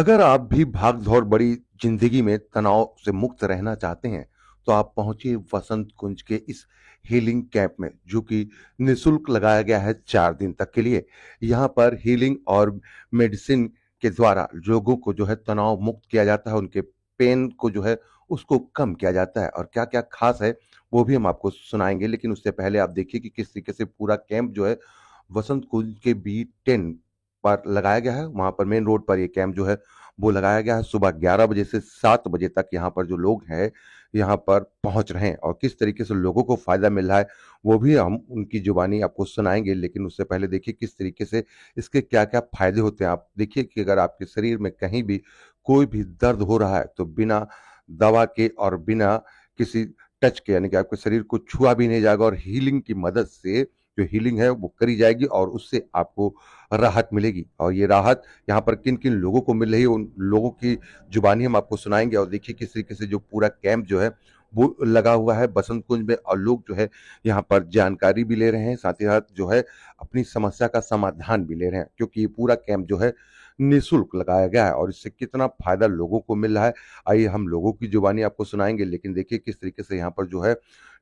अगर आप भी भाग-दौड़ भरी ज़िंदगी में तनाव से मुक्त रहना चाहते हैं, तो आप पहुँचिए वसंत कुंज के इस हीलिंग कैंप में, जो कि निःशुल्क लगाया गया है 4 दिन तक के लिए। यहाँ पर हीलिंग और मेडिसिन के द्वारा लोगों को जो है तनाव मुक्त किया जाता है, उनके पेन को जो है उसको कम किया जाता है और क्या-क्या ख़ास है, वो भी हम आपको सुनाएँगे। लेकिन उससे पहले आप देखिए कि किस तरीके से पूरा कैंप जो है वसंत कुंज के बी10 पर लगाया गया है। वहाँ पर मेन रोड पर ये कैंप जो है वो लगाया गया है। सुबह 11 बजे से 7 बजे तक यहाँ पर जो लोग हैं, यहाँ पर पहुँच रहे हैं और किस तरीके से लोगों को फ़ायदा मिल रहा है, वो भी हम उनकी ज़ुबानी आपको सुनाएँगे। लेकिन उससे पहले देखिए किस तरीके से इसके क्या-क्या फ़ायदे होते हैं। आप देखिए कि अगर आपके शरीर में कहीं भी कोई भी दर्द हो रहा है, तो बिना दवा के और बिना किसी टच के, यानी कि आपके शरीर को छुआ भी नहीं जाएगा और हीलिंग की मदद से जो हीलिंग है वो करी जाएगी और उससे आपको राहत मिलेगी। और ये राहत यहाँ पर किन-किन लोगों को मिल रही है, उन लोगों की जुबानी हम आपको सुनाएँगे और देखिए किस तरीके से जो पूरा कैंप जो है वो लगा हुआ है बसंत कुंज में और लोग जो है यहाँ पर जानकारी भी ले रहे हैं, साथ ही साथ जो है अपनी समस्या का समाधान भी ले रहे हैं, क्योंकि ये पूरा कैंप जो है निःशुल्क लगाया गया है और इससे कितना फ़ायदा लोगों को मिल रहा है, आइए हम लोगों की जुबानी आपको सुनाएँगे। लेकिन देखिए किस तरीके से यहाँ पर जो है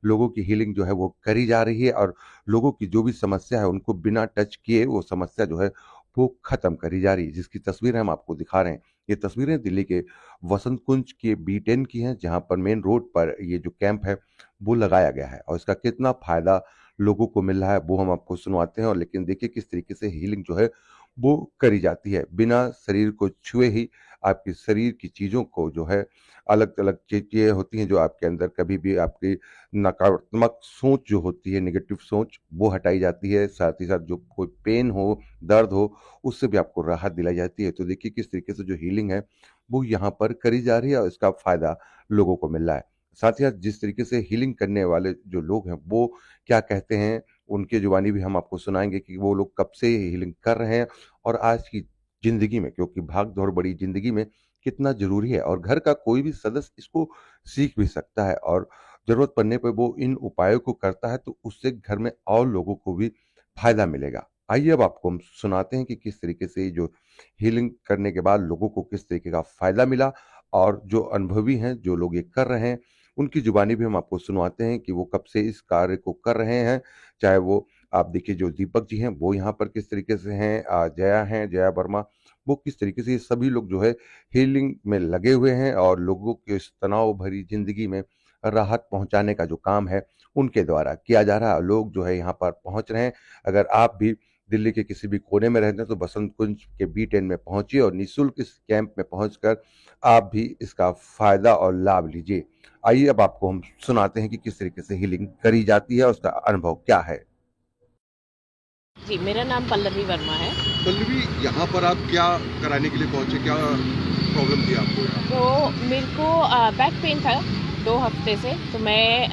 लोगों की हीलिंग जो है वो करी जा रही है और लोगों की जो भी समस्या है उनको बिना टच किए वो समस्या जो है वो खत्म करी जा रही है, जिसकी तस्वीरें हम आपको दिखा रहे हैं। ये तस्वीरें दिल्ली के वसंत कुंज के बी10 की हैं, जहाँ पर मेन रोड पर ये जो कैंप है वो लगाया गया है और इसका कितना फ़ायदा लोगों को मिल रहा है वो हम आपको सुनवाते हैं। और लेकिन देखिए किस तरीके से हीलिंग जो है वो करी जाती है। बिना शरीर को छुए ही आपके शरीर की चीज़ों को जो है अलग-अलग चीज़ें होती हैं जो आपके अंदर कभी भी आपकी नकारात्मक सोच जो होती है, नेगेटिव सोच, वो हटाई जाती है। साथ ही साथ जो कोई पेन हो, दर्द हो, उससे भी आपको राहत दिलाई जाती है। तो देखिए किस तरीके से जो हीलिंग है, वो यहाँ पर करी जा रही है और इसका फ़ायदा लोगों को मिल रहा है। साथ ही साथ जिस तरीके से हीलिंग करने वाले जो लोग हैं, वो क्या कहते हैं, उनकी जुबानी भी हम आपको सुनाएँगे कि वो लोग कब से हीलिंग कर रहे हैं और आज की ज़िंदगी में, क्योंकि भाग-दौड़ बड़ी ज़िंदगी में कितना ज़रूरी है और घर का कोई भी सदस्य इसको सीख भी सकता है और ज़रूरत पड़ने पे वो इन उपायों को करता है, तो उससे घर में और लोगों को भी फ़ायदा मिलेगा। आइए अब आपको हम सुनाते हैं कि किस तरीके से ये जो हीलिंग करने के बाद लोगों को किस तरीके का फ़ायदा मिला और जो अनुभवी हैं, जो लोग ये कर रहे हैं, उनकी ज़ुबानी भी हम आपको सुनवाते हैं कि वो कब से इस कार्य को कर रहे हैं। चाहे वो आप देखिए जो दीपक जी हैं, वो यहाँ पर किस तरीके से हैं, जया हैं, जया वर्मा, वो किस तरीके से ये सभी लोग जो है हीलिंग में लगे हुए हैं और लोगों के इस तनाव भरी ज़िंदगी में राहत पहुँचाने का जो काम है, उनके द्वारा किया जा रहा है। लोग जो है यहाँ पर पहुँच रहे हैं। अगर आप भी दिल्ली के किसी भी कोने में रहते हैं, तो बसंत कुंज के बी10 में पहुँचिए और निःशुल्क इस कैंप में पहुँचकर आप भी इसका फ़ायदा और लाभ लीजिए। आइए अब आपको हम सुनाते हैं कि किस तरीके से हीलिंग करी जाती है और उसका अनुभव क्या है। जी, मेरा नाम पल्लवी वर्मा है। पल्लवी, यहाँ पर आप क्या कराने के लिए पहुँचे? क्या प्रॉब्लम थी आपको यहाँ? तो मेरे को बैक पेन था 2 हफ्ते से, तो मैं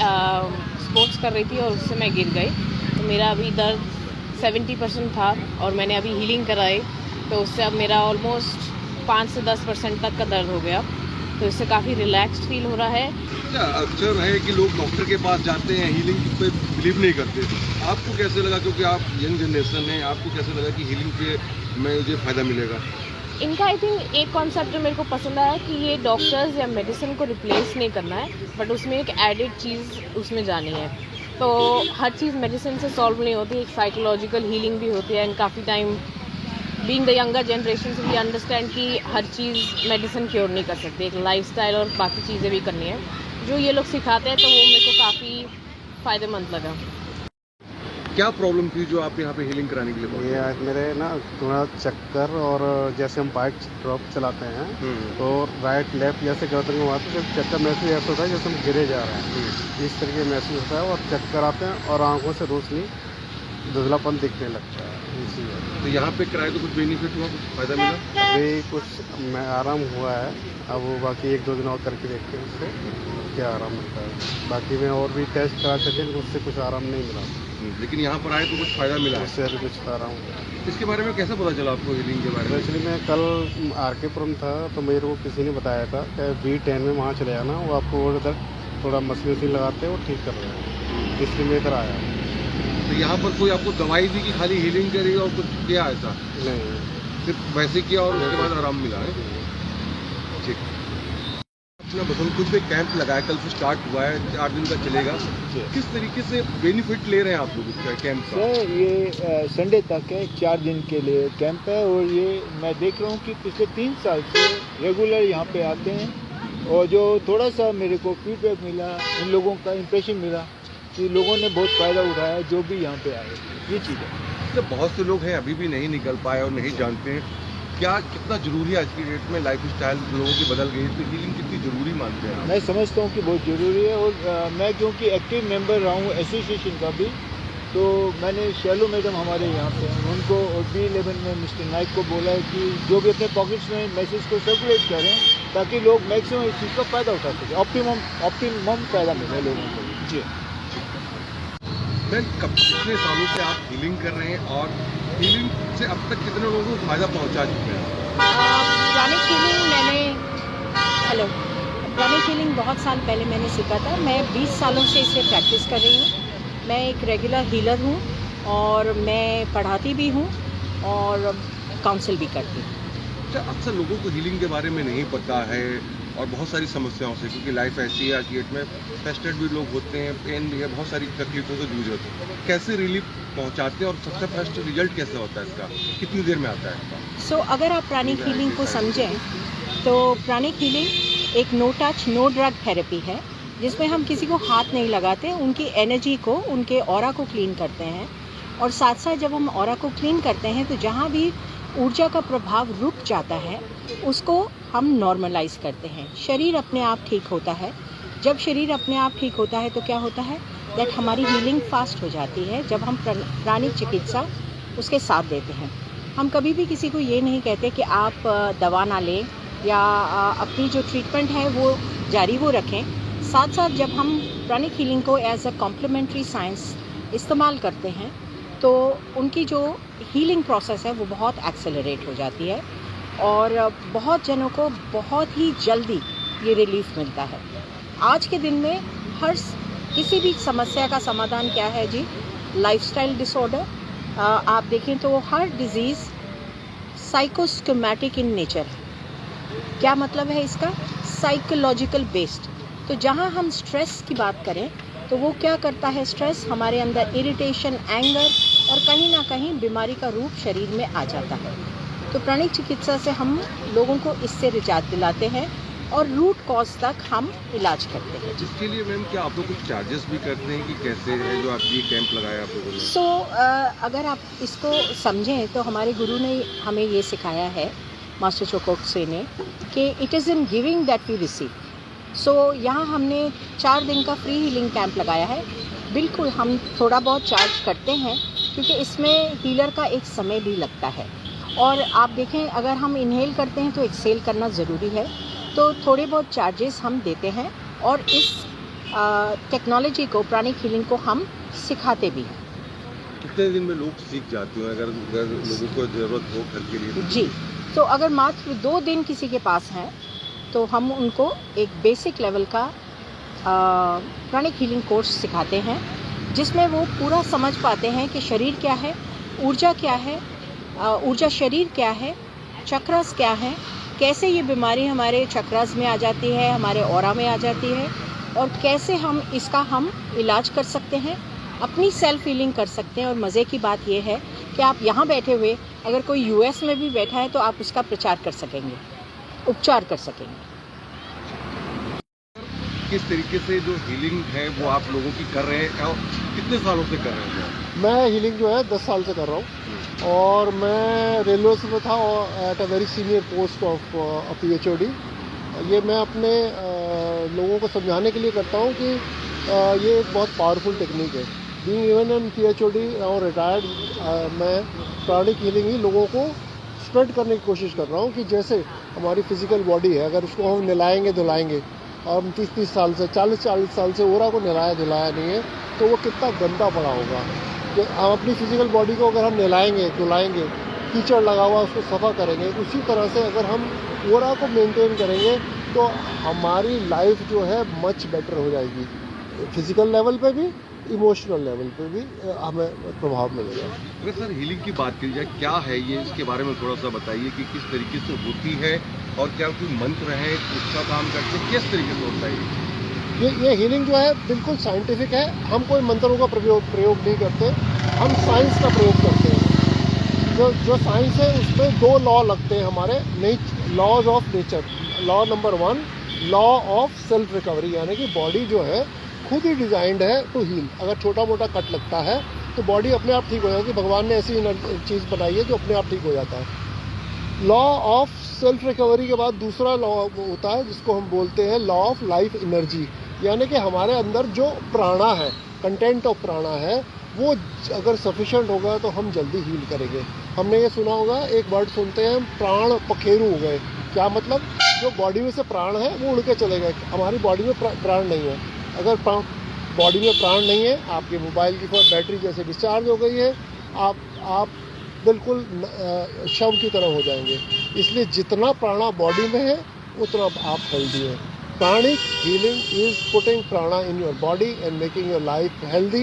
स्पोर्ट्स कर रही थी और उससे मैं गिर गई। तो मेरा अभी दर्द 70% था और मैंने अभी हीलिंग कराई, तो उससे अब मेरा ऑलमोस्ट 5 से 10% तक का दर्द हो गया। तो इससे काफ़ी रिलैक्स्ड फील हो रहा है। अच्छा, अक्सर है कि लोग डॉक्टर के पास जाते हैं, हीलिंग पे बिलीव नहीं करते। आपको कैसे लगा, क्योंकि आप यंग जनरेशन हैं, आपको कैसे लगा कि हीलिंग पे मुझे फ़ायदा मिलेगा? इनका आई थिंक एक कॉन्सेप्ट जो मेरे को पसंद आया कि ये डॉक्टर्स या मेडिसिन को रिप्लेस नहीं करना है, बट उसमें एक एडेड चीज़ उसमें जानी है। तो हर चीज़ मेडिसिन से सॉल्व नहीं होती, एक साइकोलॉजिकल हीलिंग भी होती है। एंड काफ़ी time being the younger generation we understand कि हर चीज़ मेडिसिन क्योर नहीं कर सकती, एक लाइफस्टाइल और बाकी चीज़ें भी करनी है। जो ये लोग सिखाते हैं तो वो मेरे को काफ़ी फ़ायदेमंद लगा। क्या प्रॉब्लम थी जो आप यहाँ पे हीलिंग कराने के लिए पहुँचे? ये आज मेरे ना थोड़ा चक्कर, और जैसे हम बाइक ड्रॉप चलाते हैं तो राइट लेफ्ट जैसे गर्दन घुमाते हैं, तो चक्कर महसूस ऐसा होता है जैसे हम गिरे जा रहे हैं, इस तरीके महसूस होता है और चक्कर आते हैं और आंखों से रोशनी धुंधलापन दिखने लगता है। इसी तो यहाँ पे कराए तो कुछ बेनिफिट हुआ, कुछ फ़ायदा मिला? अभी कुछ मैं आराम हुआ है, अब वो बाकी 1-2 दिन और करके देखते हैं उससे क्या आराम मिलता है। बाकी मैं और भी टेस्ट करा सके, उससे कुछ आराम नहीं मिला। लेकिन यहाँ पर आए तो कुछ फ़ायदा मिला है? उससे अभी कुछ आराम हुआ। इसके बारे में कैसे पता चला आपको हीलिंग के बारे में? एक्चुअली मैं कल आर.के.पुरम था, तो मेरे को किसी ने बताया था कि बी10 में वहाँ चले जाना, वो आपको और इधर थोड़ा मशीन वशीन लगाते हैं, वो ठीक कर रहे हैं, इसलिए मैं इधर आया। तो यहाँ पर कोई आपको दवाई दी कि खाली हीलिंग करी और कुछ किया ऐसा? नहीं, सिर्फ वैसे किया और उसके बाद आराम मिला है? अपना बसंतकुंज में कैंप लगाया, कल से स्टार्ट हुआ है, 4 दिन का चलेगा। किस तरीके से बेनिफिट ले रहे हैं आप लोग इसका कैंप का? सर ये संडे तक है, 4 दिन के लिए कैंप है और ये मैं देख रहा हूँ कि पिछले 3 साल से रेगुलर यहाँ पे आते हैं और जो थोड़ा सा मेरे को फीडबैक मिला, इन लोगों का इम्प्रेशन मिला कि लोगों ने बहुत फ़ायदा उठाया जो भी यहाँ पे आए, ये चीज़ है। तो बहुत से लोग हैं अभी भी नहीं निकल पाए और नहीं जानते हैं क्या कितना जरूरी है आज की डेट में, लाइफ स्टाइल लोगों की बदल गई है, तो हीलिंग कितनी जरूरी मानते हैं? मैं समझता हूँ कि बहुत ज़रूरी है और मैं क्योंकि एक्टिव मेंबर रहा हूँ एसोसिएशन का भी, तो मैंने शैलो मैडम हमारे यहाँ पे हैं, उनको और B11 में मिस्टर नाइक को बोला है कि जो भी अपने पॉकेट्स में मैसेज को सर्कुलेट करें ताकि लोग मैक्सिमम इस चीज़ का फ़ायदा उठा सकें, ऑप्टिमम फ़ायदा मिले लोगों को। जी मैम, कितने सालों से आप हीलिंग कर रहे हैं और हीलिंग से अब तक कितने लोगों को फायदा पहुंचा चुके हैं? प्राणिक हीलिंग बहुत साल पहले मैंने सीखा था। मैं 20 सालों से इसे प्रैक्टिस कर रही हूँ। मैं एक रेगुलर हीलर हूँ और मैं पढ़ाती भी हूँ और काउंसिल भी करती हूँ। अच्छा, अक्सर लोगों को हीलिंग के बारे में नहीं पता है और बहुत सारी समस्याओं से, क्योंकि लाइफ ऐसी है आज की डेट में, फ्रस्ट्रेट भी लोग होते हैं, पेन भी है, बहुत सारी तकलीफों से जूझ रहे हैं। कैसे रिलीफ पहुंचाते हैं और सबसे फर्स्ट रिजल्ट कैसे होता है इसका, कितनी देर में आता है इसका? अगर आप प्राणिक हीलिंग को समझें तो प्राणिक हीलिंग एक no touch no drug therapy है जिसमें हम किसी को हाथ नहीं लगाते, उनकी एनर्जी को, उनके ऑरा को क्लीन करते हैं और साथ साथ जब हम ऑरा को क्लीन करते हैं तो जहाँ भी ऊर्जा का प्रभाव रुक जाता है उसको हम नॉर्मलाइज करते हैं। शरीर अपने आप ठीक होता है। जब शरीर अपने आप ठीक होता है तो क्या होता है दैट हमारी हीलिंग फास्ट हो जाती है जब हम प्राणिक चिकित्सा उसके साथ देते हैं। हम कभी भी किसी को ये नहीं कहते कि आप दवा ना लें या अपनी जो ट्रीटमेंट है वो जारी वो रखें। साथ साथ जब हम प्राणिक हीलिंग को एज अ कॉम्प्लीमेंट्री साइंस इस्तेमाल करते हैं तो उनकी जो हीलिंग प्रोसेस है वो बहुत एक्सेलरेट हो जाती है और बहुत जनों को बहुत ही जल्दी ये रिलीफ मिलता है। आज के दिन में किसी भी समस्या का समाधान क्या है जी, लाइफस्टाइल डिसऑर्डर। आप देखें तो हर डिजीज़ साइकोस्टोमैटिक इन नेचर है। क्या मतलब है इसका? Psychological based. तो जहाँ हम स्ट्रेस की बात करें तो वो क्या करता है, स्ट्रेस हमारे अंदर इरिटेशन, एंगर और कहीं ना कहीं बीमारी का रूप शरीर में आ जाता है। तो प्राणिक चिकित्सा से हम लोगों को इससे निजात दिलाते हैं और रूट कॉज तक हम इलाज करते हैं। जिसके लिए मैम क्या आप लोग कुछ चार्जेस भी करते हैं कि कैसे है जो आप ये कैंप लगाया आप लोगों ने? अगर आप इसको समझें तो हमारे गुरु ने हमें ये सिखाया है, मास्टर चोकोक्से ने, कि it is in giving that we receive. यहाँ हमने 4 दिन का फ्री हीलिंग कैंप लगाया है। बिल्कुल हम थोड़ा बहुत चार्ज करते हैं क्योंकि इसमें हीलर का एक समय भी लगता है और आप देखें अगर हम इनहेल करते हैं तो एक्सेल करना ज़रूरी है, तो थोड़े बहुत चार्जेस हम देते हैं और इस टेक्नोलॉजी को, प्राणिक हीलिंग को हम सिखाते भी हैं। कितने दिन में लोग सीख जाते हैं अगर लोगों को ज़रूरत हो घर के लिए? जी, तो अगर मात्र 2 दिन किसी के पास हैं तो हम उनको एक बेसिक लेवल का प्राणिक हीलिंग कोर्स सिखाते हैं जिसमें वो पूरा समझ पाते हैं कि शरीर क्या है, ऊर्जा क्या है, ऊर्जा शरीर क्या है, चक्रास क्या है, कैसे ये बीमारी हमारे चक्रास में आ जाती है, हमारे ऑरा में आ जाती है और कैसे हम इसका इलाज कर सकते हैं, अपनी सेल्फ हीलिंग कर सकते हैं। और मज़े की बात ये है कि आप यहाँ बैठे हुए अगर कोई US में भी बैठा है तो आप उसका प्रचार कर सकेंगे, उपचार कर सकेंगे। किस तरीके से जो हीलिंग है वो आप लोगों की कर रहे हैं और कितने सालों से कर रहे हैं? मैं हीलिंग जो है 10 साल से कर रहा हूँ और मैं रेलवे में था at a very senior post of PhD। ये मैं अपने लोगों को समझाने के लिए करता हूँ कि ये एक बहुत पावरफुल टेक्निक है। बीइंग इवन एन PhD और रिटायर्ड, मैं प्राणिक हीलिंग ही लोगों को स्प्रेड करने की कोशिश कर रहा हूँ कि जैसे हमारी फिजिकल बॉडी है, अगर उसको हम नहलाएंगे धुलाएंगे और हम 30-30 साल से 40-40 साल से ओरा को नहलाया धुलाया नहीं है तो वो कितना गंदा पड़ा होगा। तो हम अपनी फिजिकल बॉडी को अगर हम नहलाएंगे धुलाएंगे, कीचड़ लगा हुआ उसको सफ़ा करेंगे, उसी तरह से अगर हम ओरा को मेंटेन करेंगे तो हमारी लाइफ जो है मच बेटर हो जाएगी। फिजिकल लेवल पे भी, इमोशनल लेवल पे भी हमें प्रभाव मिलेगा। अगर सर हीलिंग की बात की जाए क्या है ये, इसके बारे में थोड़ा सा बताइए कि किस तरीके से होती है और क्या कोई मंत्र है उसका काम करते हैं, किस तरीके से होता है ये हीलिंग जो है बिल्कुल साइंटिफिक है। हम कोई मंत्रों का प्रयोग नहीं करते, हम साइंस का प्रयोग करते हैं। जो साइंस है उसमें 2 लॉ लगते हैं हमारे, laws of nature. Law number 1, law of self recovery, यानी कि बॉडी जो है खुद ही डिज़ाइंड है टू हील। अगर छोटा मोटा कट लगता है तो बॉडी अपने आप ठीक हो जाती है। भगवान ने ऐसी चीज़ बनाई है जो अपने आप ठीक हो जाता है। लॉ ऑफ सेल्फ रिकवरी के बाद दूसरा लॉ होता है जिसको हम बोलते हैं लॉ ऑफ लाइफ एनर्जी, यानी कि हमारे अंदर जो प्राणा है, कंटेंट ऑफ प्राणा है, वो अगर सफिशेंट होगा तो हम जल्दी हील करेंगे। हमने ये सुना होगा, एक वर्ड सुनते हैं, प्राण पखेरु हो गए। क्या मतलब? जो बॉडी में से प्राण है वो उड़ के चले गए। हमारी बॉडी में प्राण नहीं है। अगर बॉडी में प्राण नहीं है, आपके मोबाइल की बैटरी जैसे डिस्चार्ज हो गई है, आप बिल्कुल शव की तरह हो जाएंगे। इसलिए जितना प्राणा बॉडी में है उतना आप हेल्दी है। Pranic healing is putting prana in your body and making your life healthy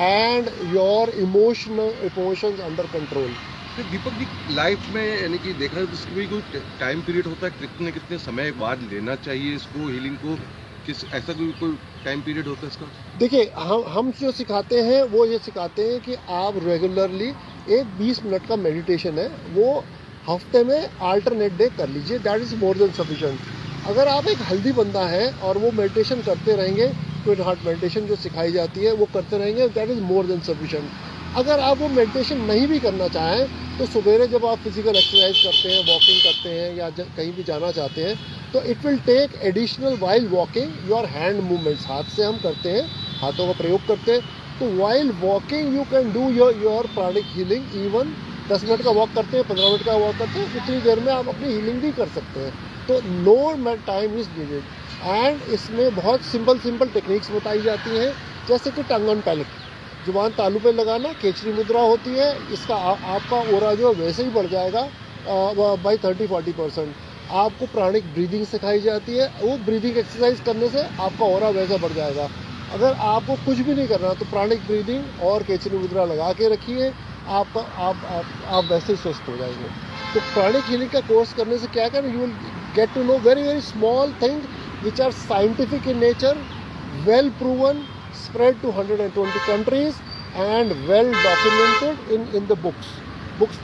and your emotions under control. तो दीपक जी, लाइफ में यानी कि देखा जाए तो इसकी भी कोई टाइम पीरियड होता है, कितने समय बाद लेना चाहिए इसको, हीलिंग को, ऐसा कोई टाइम पीरियड होता है इसका? देखिए, हम जो सिखाते हैं वो ये सिखाते हैं कि आप रेगुलरली एक 20 मिनट का मेडिटेशन है वो हफ्ते में अल्टरनेट डे कर लीजिए। That is more than sufficient. अगर आप एक हेल्दी बंदा है और वो मेडिटेशन करते रहेंगे, ट्विन हार्ट मेडिटेशन जो सिखाई जाती है वो करते रहेंगे, that is more than sufficient. अगर आप वो मेडिटेशन नहीं भी करना चाहें तो सवेरे जब आप फिजिकल एक्सरसाइज करते हैं, वॉकिंग करते हैं या कहीं भी जाना चाहते हैं, तो it will take additional while walking your hand movements. हाथ से हम करते हैं, हाथों का प्रयोग करते हैं, तो while walking you can do your pranic healing. Even 10 minute का वॉक करते हैं, 15 मिनट का वॉक करते हैं, उतनी देर में आप अपनी हीलिंग भी कर सकते हैं। तो no time is needed. And इसमें बहुत सिंपल टेक्निक्स बताई जाती हैं, जैसे कि टंग ऑन पैलेट, जुबान तालू पे लगाना, केचरी मुद्रा होती है। इसका आपका ओरा जो है वैसे ही बढ़ जाएगा बाई 30-40%। आपको प्राणिक ब्रीदिंग सिखाई जाती है, वो ब्रीदिंग एक्सरसाइज करने से आपका ओरा वैसा बढ़ जाएगा। अगर आपको कुछ भी नहीं करना तो प्राणिक ब्रीदिंग और केचरी मुद्रा लगा के रखिए, आप वैसे ही स्वस्थ हो जाएंगे। तो प्राणिक हीलिंग का कोर्स करने से क्या करें, you will get to know very small things which are scientific in nature, well proven, spread to 120 countries and well documented in the books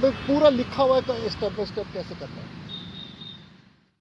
में पूरा लिखा हुआ है स्टेप बाय स्टेप कैसे करना है।